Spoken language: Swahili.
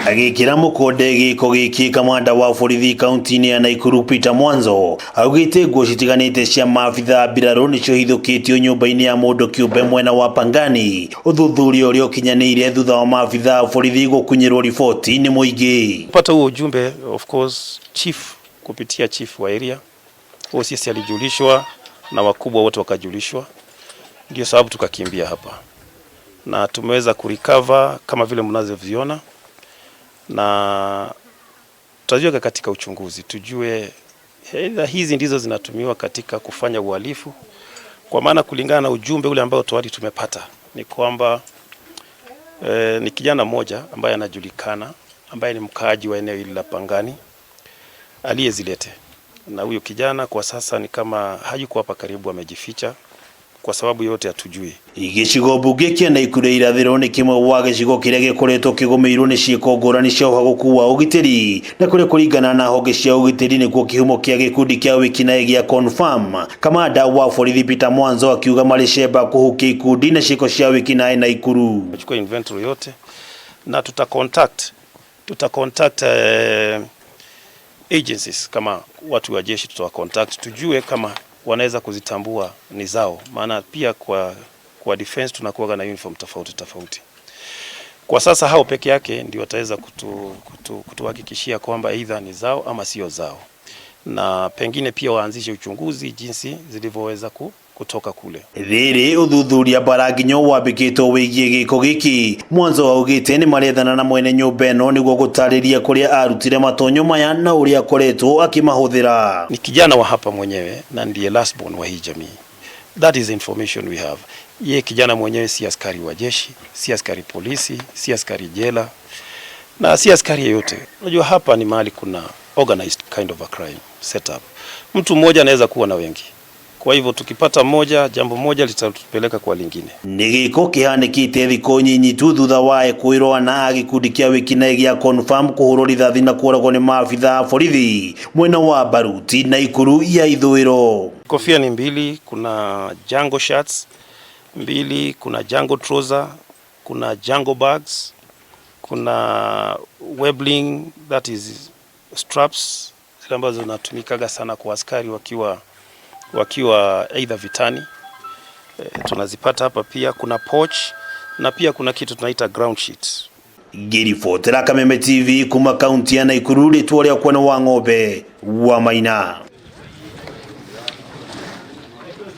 Agikira mukonde giko giki kamanda wa borithi kaunti-ini ya Nakuru Peter Mwanzo augite nguo citiganite cia maabitha mbiraru nicio hithukitio nyumba-ini ya mundu kĩũmbe mwena wa Pangani. Uthuthuria uria ukinyanĩire thutha wa maabitha borithi gukunyirwo riboti ni muingi. Kupata huo ujumbe, of course, chief kupitia chief wa area OCS alijulishwa na wakubwa wote wakajulishwa, ndio sababu tukakimbia hapa na tumeweza kurecover kama vile mnazoviona, na tutajiweka katika uchunguzi tujue hizi ndizo zinatumiwa katika kufanya uhalifu, kwa maana kulingana na ujumbe ule ambao tayari tumepata ni kwamba ni kijana mmoja ambaye anajulikana, ambaye ni mkaaji wa eneo hili la Pangani aliyezilete, na huyo kijana kwa sasa ni kama hayuko hapa karibu, amejificha kwa sababu yote hatujui. Igicigo bunge kia Nakuru irathiro ni kimwe wa gicigo kiria gikoretwo kigomeirwo ni ciiko ngũrani cia ũhaguku wa ũgitĩri, na kuria kuringana na honge cia ũgitĩri nĩkuo kihumo kia gikundi kia wikinaĩ gia confirm. Kamanda wa borithi Peter Mwanzo akiuga maricemba kuhukia ikundi na ciiko cia wikinaĩ Nakuru. Tuchukua inventory yote na tuta contact agencies kama watu wa jeshi, tutawa contact tujue kama wanaweza kuzitambua ni zao, maana pia kwa defense tunakuwa na uniform tofauti. Kwa sasa hao peke yake ndio wataweza kutuhakikishia kwamba either ni zao ama sio zao, na pengine pia waanzishe uchunguzi jinsi zilivyoweza kutoka kule. Riri uthuthuria baraginyo wabikitwo wigie giko giki. Mwanzo augite ni marethana na mwene nyumba eno niguo gutariria kuria arutire matonyo maya na uria akoretwo akimahuthira. Ni kijana wa hapa mwenyewe na ndiye last born wa hii jamii. That is the information we have. Ye kijana mwenyewe si askari wa jeshi, si askari polisi, si askari jela, na si askari yeyote. Unajua hapa ni mahali kuna organized kind of a crime setup. Mtu mmoja anaweza kuwa na wengi. Kwa hivyo tukipata moja, jambo moja litatupeleka kwa lingine. Nigiko kihanikite thiko nyinyi tu thutha wa kwirwo na gikundi kia wikinaĩ gia confirm kuhurwo rithathi na kuoragwo ni maabitha borithi mwena wa Baruti Nakuru ya ithwiro. Kofia ni mbili, kuna jango shirts mbili, kuna jango trouser, kuna jango bags, kuna webbling, that is straps zile ambazo zinatumikaga sana kwa askari wakiwa either vitani. Tunazipata hapa pia. Kuna pouch na pia kuna kitu tunaita ground sheet. Girifotera Kameme TV kuma kaunti ya Nakuru, ritwa rĩa kwana wa ng'ombe wa Maina.